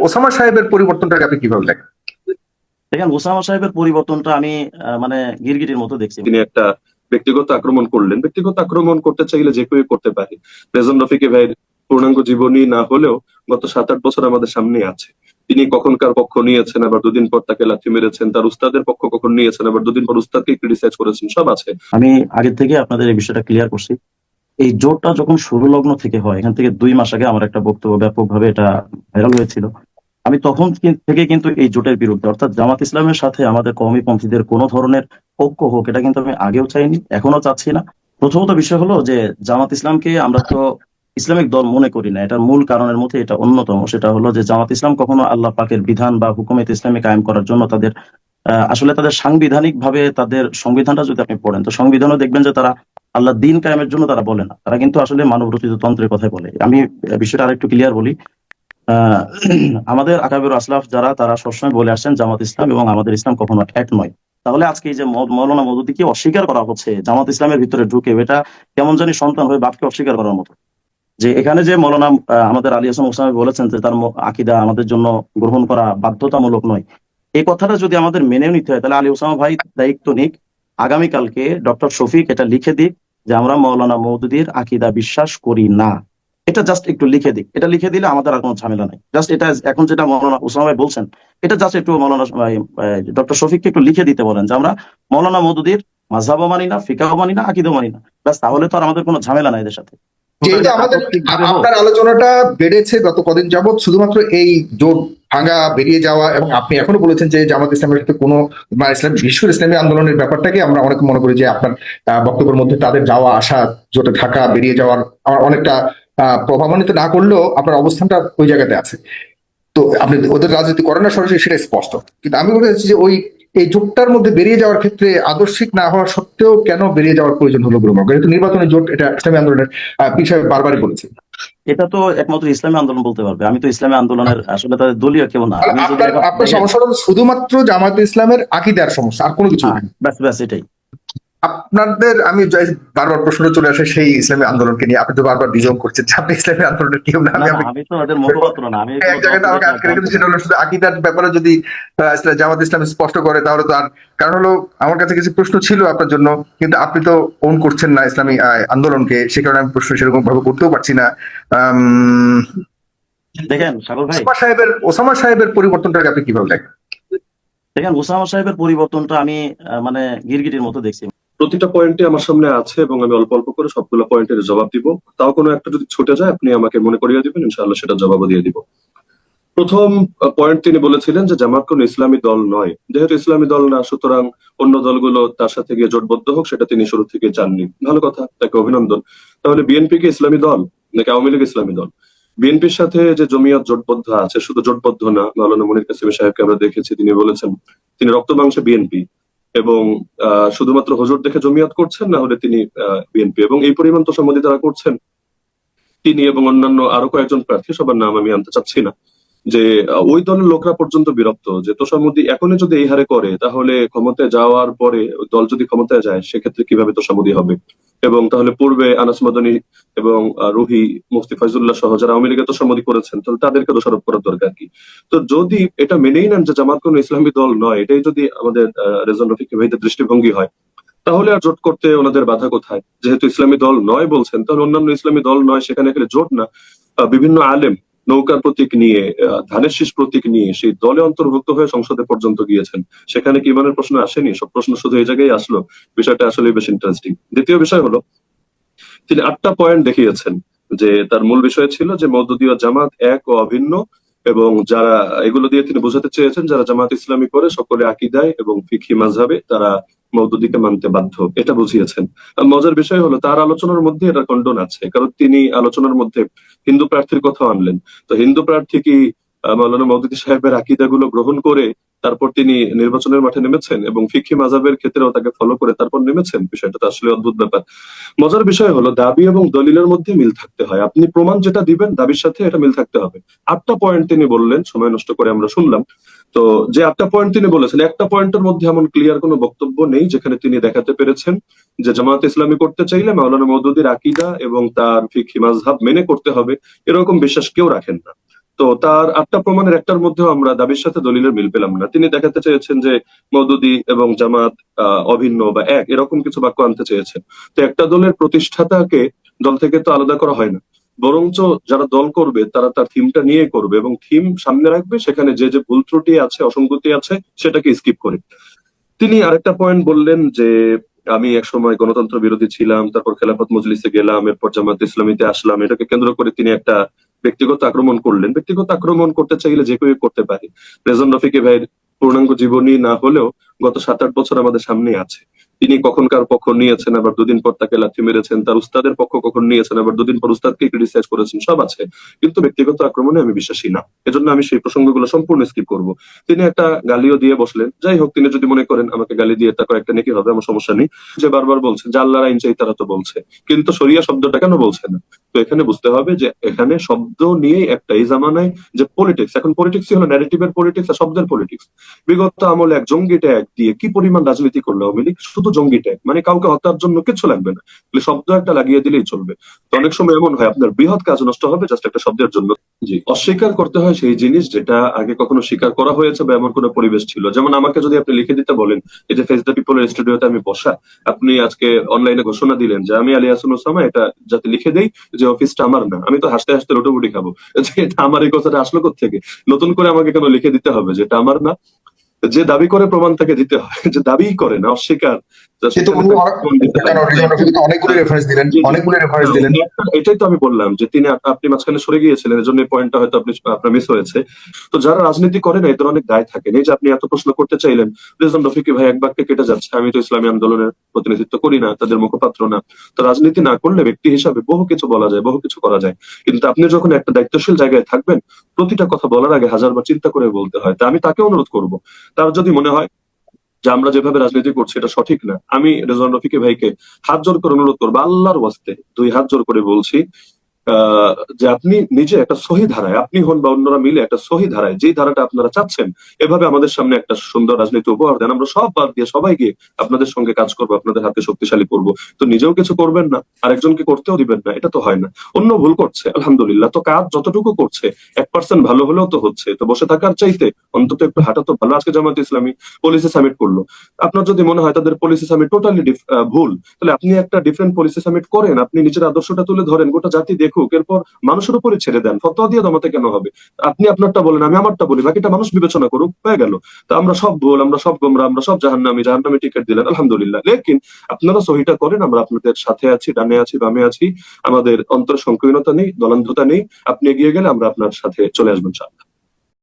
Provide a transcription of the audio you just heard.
Osama সাহেবের পরিবর্তনটাকে আপনি কিভাবে দেখেন? দেখেন, ওসামা সাহেবের পরিবর্তনটা আমি মানে গিরগিটির মতো দেখছি। তিনি একটা ব্যক্তিগত আক্রমণ করলেন। ব্যক্তিগত আক্রমণ করতে চাইলে যে কেউ করতে পারে। রেজন রফিকি ভাইয়ের পূর্ণাঙ্গ জীবনী না হলেও গত 7-8 বছর আমাদের সামনে আছে। তিনি কখনকার পক্ষ নিয়েছেন, আবার দুদিন পর তাকে লাথি মেরেছেন, তার উস্তাদের পক্ষ কখন নিয়েছেন, আবার দুদিন পর উস্তাদকে ক্রিটিসাইজ করেছেন, সব আছে। আমি আগে থেকে আপনাদের এই বিষয়টা ক্লিয়ার করছি। এই জোটটা যখন শুরু লগ্ন থেকে হয়, এখান থেকে 2 মাস আগে আমার একটা বক্তব্য ব্যাপকভাবে এটা ভাইরাল হয়েছিল। আমি তখন থেকে কিন্তু এই জোটের বিরুদ্ধে, অর্থাৎ জামাত ইসলামের সাথে আমাদের কওমিপন্থীদের কোনো ধরনের ঐক্য হোক, এটা কিন্তু আমি আগেও চাইনি, এখনো চাচ্ছি না। প্রথমত বিষয় হলো যে জামাত ইসলামকে আমরা তো ইসলামিক দল মনে করি না। এটার মূল কারণের মধ্যে এটা অন্যতম। সেটা হলো যে জামাত ইসলাম কখনো আল্লাহ পাকের বিধান বা হুকুমত ইসলামী কায়েম করার জন্য তাদের আসলে তাদের সাংবিধানিক ভাবে তাদের সংবিধানটা যদি আপনি পড়েন, তো সংবিধানও দেখবেন যে তারা আল্লাহ দিন কায়েমের জন্য তারা বলে না, তারা কিন্তু আসলে মানব রচিত তন্ত্রের কথাই বলে। আমি বিষয়টা আরেকটু ক্লিয়ার বলি। আহ আমাদের আকাবির আসলাফ যারা, তারা সবসময় বলে আসছেন জামাত ইসলাম এবং আমাদের ইসলাম কখনো এক নয়। তাহলে আজকে এই যে মৌলানা মওদুদীকে অস্বীকার করা হচ্ছে জামাত ইসলামের ভিতরে ঢুকে, এটা কেমন জানি সন্তান হয়ে বাপকে অস্বীকার করার মতো। যে এখানে যে মৌলানা আমাদের আলী হাসান ওসামী বলেছেন যে তার আকীদা আমাদের জন্য গ্রহণ করা বাধ্যতামূলক নয়, এই কথাটা যদি আমাদের মেনে নিতে হয়, তাহলে আলী ওসামা ভাই দায়িত্ব নিক, আগামীকালকে ডক্টর শফিক এটা লিখে দিক যে আমরা মৌলানা মওদুদীর আকীদা বিশ্বাস করি না। এটা জাস্ট একটু লিখে দিক। এটা লিখে দিলে আমাদের আর কোনো ঝামেলা নাই। জাস্ট এটা এখন যেটা মৌলানা ওসামা ভাই বলছেন, এটা জাস্ট একটু মৌলানা ডক্টর শফিককে একটু লিখে দিতে বলেন যে আমরা মৌলানা মওদুদীর মাযহাবও মানি না, ফিকহও মানি না, আকীদাও মানি না। ব্যাস, তাহলে তো আর আমাদের কোনো ঝামেলা নাই এদের সাথে। যেহেতু আমাদের আপনার আলোচনাটা বেড়েছে গত কদিন যাবত শুধুমাত্র এই জোট ভাঙা, বেরিয়ে যাওয়া, এবং আপনি এখনো বলেছেন যে জামাত ইসলামের সাথে কোনো বা ইসলাম বিশ্ব ইসলামী আন্দোলনের ব্যাপারটাকে আমরা অনেক মনে করি যে আপনার বক্তব্যের মধ্যে তাদের যাওয়া আসা, জোটে থাকা, বেরিয়ে যাওয়ার অনেকটা প্রভাবান্বিত না করলেও আপনার অবস্থানটা ওই জায়গাতে আছে। তো আপনি ওদের রাজনীতি করেন না সরাসরি, সেটা স্পষ্ট। কিন্তু আমি বলে যাচ্ছি যে এই জোটটার মধ্যে বেরিয়ে যাওয়ার ক্ষেত্রে আদর্শিক না হওয়া সত্ত্বেও কেন বেরিয়ে যাওয়ার প্রয়োজন হলো বলে মনে করেন? যেহেতু নির্বাচনী জোট, এটা ইসলামী আন্দোলনের বিষয়ে বারবারই বলেছে। এটা তো একমাত্র ইসলামী আন্দোলন বলতে পারবে। আমি তো ইসলামী আন্দোলনের আসলে তাদের দলীয় কেউ না। আমি যদি আপনার সমস্যাটা শুধুমাত্র জামায়াত ইসলামের আকীদার সমস্যা, আর কোনো কিছু না। ব্যাস ব্যাস, এটাই আপনাদের আমি বারবার প্রশ্ন চলে আসে সেই ইসলামী আন্দোলনকে নিয়ে। আপনি তো বারবার বিজয় করছেন যে আপনি ইসলামী আন্দোলনের কেউ না। আমি তো ওদের মুখপাত্র না। আমি এক জায়গাটা আমাকে আটকে রেখেছে, সেটা হলো শুধু আকীদার ব্যাপারে যদি জামাত ইসলাম স্পষ্ট করে তাহলে তো আর, কারণ হলো আমার কাছে কিছু প্রশ্ন ছিল আপনার জন্য, কিন্তু আপনি তো ওন করছেন না ইসলামী আন্দোলনকে, সে কারণে আমি প্রশ্ন সেরকম ভাবে করতেও পারছি না। দেখেন সাগর ভাই, ওসামা সাহেবের পরিবর্তনটাকে আপনি কিভাবে দেখেন? দেখেন, ওসামা সাহেবের পরিবর্তনটা আমি মানে গিরগিটির মতো দেখছি। প্রতিটা পয়েন্টে আমার সামনে আছে এবং আমি অল্প অল্প করে সবগুলো পয়েন্টের জবাব দিব। তাও কোনো একটা যদি ছুটে যায় আপনি আমাকে মনে করিয়ে দিবেন, ইনশাআল্লাহ সেটা জবাবও দিয়ে দিব। প্রথম পয়েন্ট তিনি বলেছিলেন যে জামাত কোন ইসলামী দল নয়। যেহেতু ইসলামী দল না, সুতরাং অন্য দলগুলো তার সাথে গিয়ে জোটবদ্ধ হোক, সেটা তিনি শুরু থেকে চাননি। ভালো কথা, তাকে অভিনন্দন। তাহলে বিএনপি কি ইসলামী দল নাকি আওয়ামী লীগ ইসলামী দল? বিএনপির সাথে যে জমিয়ত জোটবদ্ধ আছে, শুধু জোটবদ্ধ না, মাওলানা মুনীর কাসেমি সাহেবকে আমরা দেখেছি, তিনি বলেছেন তিনি রক্ত মাংসে বিএনপি, এবং শুধুমাত্র হুজুর দেখে জমিয়ত করছেন, না হলে তিনি বিএনপি। এবং এই পরিমাণ তোষামোদী তারা করছেন, তিনি এবং অন্যান্য আরো কয়েকজন প্রার্থী, সবার নাম আমি আনতে চাচ্ছি না, যে ওই দলের লোকরা পর্যন্ত বিরক্ত যে তোষামোদী এখনই যদি এই হারে করে, তাহলে ক্ষমতায় যাওয়ার পরে দল যদি ক্ষমতায় যায় সেক্ষেত্রে কিভাবে তোষামোদী হবে। এবং তাহলে পূর্বে আনাস মাদানী এবং রুহি, মুফতি ফয়জুল্লাহ সহ যারা আওয়ামী লীগের তোষামোদী করেছেন, তাহলে তাদেরকে দোষারোপ করার দরকার কি? তো যদি এটা মেনেই নেন যে জামাত কোন ইসলামী দল নয়, এটাই যদি আমাদের রেজন রফিকি ভাইদের দৃষ্টিভঙ্গি হয়, তাহলে আর জোট করতে ওনাদের বাধা কোথায়? যেহেতু ইসলামী দল নয় বলছেন, তাহলে অন্যান্য ইসলামী দল নয়, সেখানে গেলে জোট না। বিভিন্ন আলেম নৌকার প্রতীক নিয়ে, ধানের শীষ প্রতীক নিয়ে সেই দলে অন্তর্ভুক্ত হয়ে সংসদে পর্যন্ত গিয়েছেন। সেখানে কি ইমানের প্রশ্ন আসেনি? সব প্রশ্ন শুধু এই জায়গায় আসলো। বিষয়টা আসলে বেশ ইন্টারেস্টিং। দ্বিতীয় বিষয় হলো, তিনি 8টা পয়েন্ট দেখিয়েছেন যে তার মূল বিষয় ছিল যে মওদুদী ও জামাত এক ও অভিন্ন, এবং যারা এগুলো দিয়ে তিনি বোঝাতে চেয়েছেন যারা জামাত ইসলামী করে সকলে আকীদায় এবং ফিকহি মাযহাবে তারা মওদুদীকে মানতে বাধ্য, এটা বুঝিয়েছেন। মজার বিষয় হলো তার আলোচনার মধ্যে এটা খণ্ডন আছে, কারণ তিনি আলোচনার মধ্যে হিন্দু প্রার্থীর কথা আনলেন। তো হিন্দু প্রার্থী কি মাওলানা মওদুদী সাহেবের আকীদাগুলো গ্রহণ করে তারপর তিনি নির্বাচনের মাঠে নেমেছেন, এবং ফিকহি মাযহাবের ক্ষেত্রেও তাকে ফলো করে তারপর নেমেছেন? বিষয়টা তো আসলে অদ্ভুত ব্যাপার। মজার বিষয় হলো দাবি এবং দলিলের মধ্যে মিল থাকতে হয়। আপনি প্রমাণ যেটা দিবেন দাবির সাথে এটা মিল থাকতে হবে। 8টা পয়েন্ট তিনি বললেন, সময় নষ্ট করে আমরা শুনলাম। তো যে 8টা পয়েন্ট তিনি বলেছেন, একটা পয়েন্টের মধ্যে এমন ক্লিয়ার কোনো বক্তব্য নেই যেখানে তিনি দেখাতে পেরেছেন যে জামাত ইসলামী করতে চাইলে মাওলানা মওদুদীর আকীদা এবং তার ফিকহি মাযহাব মেনে করতে হবে, এরকম বিশ্বাস কেউ রাখেন না। তো তার 8টা প্রমাণের একটার মধ্যেও আমরা দাবির সাথে দলিলের মিল পেলাম না। তিনি দেখাতে চেয়েছেন যে মওদুদি এবং জামাত অভিন্ন বা এক, এরকম কিছু বাক্য আনতে চেয়েছেন। তো একটা দলের প্রতিষ্ঠাতাকে দল থেকে তো আলাদা করা হয় না, বরঞ্চ যারা দল করবে তারা তার থিমটা নিয়ে করবে এবং থিম সামনে রাখবে, সেখানে যে যে ভুল ত্রুটি আছে, অসঙ্গতি আছে, সেটাকে স্কিপ করে। তিনি আরেকটা পয়েন্ট বললেন যে আমি একসময় গণতন্ত্র বিরোধী ছিলাম, তারপর খেলাফত মজলিসে গেলাম, এরপর জামাত ইসলামীতে আসলাম। এটাকে কেন্দ্র করে তিনি একটা ব্যক্তিগত আক্রমণ করলেন। ব্যক্তিগত আক্রমণ করতে চাইলে যে কেউ করতে পারে। রেজন রফিকি ভাইয়ের পূর্ণাঙ্গ জীবনী না হলেও গত 7-8 বছর আমাদের সামনে আছে। তিনি কখন কার পক্ষ নিয়েছেন, আবার দুদিন পর তাকে লাথি মেরেছেন, তার উস্তাদের পক্ষ কখন নিয়েছেন, আবার দুদিন পর উস্তাদকে ক্রিটিসাইজ করেছেন, সব আছে। কিন্তু ব্যক্তিগত আক্রমণে আমি বিশ্বাসী না, এজন্য আমি সেই প্রসঙ্গগুলো সম্পূর্ণ স্কিপ করব। তিনি একটা গালিও দিয়ে বসলেন। যাই হোক, তিনি যদি মনে করেন আমাকে গালি দিয়ে তা কয়েকটা নেকি হবে, আমার সমস্যা নেই। যে বারবার বলছেন যে আল্লাহর আইন চাই, তারা তো বলছে, কিন্তু শরিয়া শব্দটা কেন বলছে না? তো এখানে বুঝতে হবে যে এখানে শব্দ নিয়ে একটা, এই জামানায় যে পলিটিক্স, এখন পলিটিক্সই হলো ন্যারেটিভের পলিটিক্স আর শব্দের পলিটিক্স। বিগত আমলে এক জঙ্গি ট্যাগ দিয়ে কি পরিমাণ রাজনীতি করলো আওয়ামী লীগ, শুধু জঙ্গি ট্যাগ, মানে কাউকে হত্যার জন্য কিছু লাগবে না, শব্দ একটা লাগিয়ে দিলেই চলবে। তো অনেক সময় এমন হয় আপনার বৃহৎ কাজ নষ্ট হবে জাস্ট একটা শব্দের জন্য। জি, অস্বীকার করতে হয় সেই জিনিস যেটা আগে কখনো স্বীকার করা হয়েছে বা এমন কোনো পরিবেশ ছিল। যেমন আমাকে যদি আপনি লিখে দিতে বলেন, এই যে ফেস দ্য পিপলের স্টুডিওতে আমি বসা, আপনি আজকে অনলাইনে ঘোষণা দিলেন যে আমি আলী হাসান ওসামা এটা যাতে লিখে দেই যে অফিসটা আমার না, আমি তো হাসতে হাসতে রুটোপুটি খাবো যে এটা আমার, এই কথাটা আসলো কোত্থেকে? নতুন করে আমাকে কেন লিখে দিতে হবে যে এটা আমার না? যে দাবি করে প্রমাণ তাকে দিতে হয়, যে দাবি করে না, অস্বীকার, কিন্তু অনেকগুলো রেফারেন্স দিলেন, অনেকগুলো রেফারেন্স দিলেন। এটাই তো আমি বললাম যে তিনি, আপনি মাঝখানে সরে গিয়েছিলেন, এজন্য এই পয়েন্টটা হয়তো আপনার মিস হয়েছে। তো যারা রাজনীতি করে না, এদের অনেক দায় থাকে। এই যে আপনি এত প্রশ্ন করতে চাইলেন, রেজন রফিকি ভাই এক বাক্যে কেটে যাচ্ছে, আমি তো ইসলামী আন্দোলনের প্রতিনিধিত্ব করি না, তাদের মুখপাত্র না। তো রাজনীতি না করলে ব্যক্তি হিসাবে বহু কিছু বলা যায়, বহু কিছু করা যায়, কিন্তু আপনি যখন একটা দায়িত্বশীল জায়গায় থাকবেন, প্রতিটা কথা বলার আগে হাজারবার চিন্তা করে বলতে হয়। তা আমি তাকে অনুরোধ করব, তার যদি মনে হয় যে আমরা যেভাবে রাজনীতি করছি এটা সঠিক না, আমি রেজওয়ান রফিকি ভাইকে হাত জোর করে অনুরোধ করবো, আল্লাহর ওয়াস্তে 2 হাত জোর করে বলছি, যে আপনি নিজে একটা সহি ধারায়, আপনি হন বা অন্যরা মিলে একটা সহি ধারায়, যেই ধারাটা আপনারা চাচ্ছেন, এভাবে আমাদের সামনে একটা সুন্দর রাজনীতি উপহার দেন। আমরা সব বাদ দিয়ে সবাই গিয়ে আপনাদের সঙ্গে কাজ করবো, আপনাদের হাতে শক্তিশালী করবো। তো নিজেও কিছু করবেন না, আরেকজনকে করতেও দিবেন না, এটা তো হয় না। অন্য ভুল করছে আলহামদুলিল্লাহ, তো কাজ যতটুকু করছে 1% ভালো হলেও তো হচ্ছে, তো বসে থাকার চাইতে অন্তত একটু হাঁটা তো ভালো। আজকে জামাত ইসলামী পলিসি সামিট করলো, আপনার যদি মনে হয় তাদের পলিসি সামিট টোটালি ভুল, তাহলে আপনি একটা ডিফারেন্ট পলিসি সামিট করেন, আপনি নিজের আদর্শটা তুলে ধরেন, গোটা জাতি দেখুক, এরপর মানুষের উপরে ছেড়ে দেন। ফতোয়া দিয়ে দমাতে কেন হবে? আপনি আপনারটা বলেন, আমি আমারটা বলি, বাকিটা মানুষ বিবেচনা করুক, হয়ে গেল। তো আমরা সব ভুল, আমরা সব গোমরা, আমরা সব জাহান্নামী টিকিট দিলেন আলহামদুলিল্লাহ, লেকিন আপনারা সহিটা করেন, আমরা আপনাদের সাথে আছি, ডানে আছি, বামে আছি, আমাদের অন্তর সংকীর্ণতা নেই, দলান্ধতা নেই। আপনি এগিয়ে গেলে আমরা আপনার সাথে চলে আসবেন ইনশাআল্লাহ।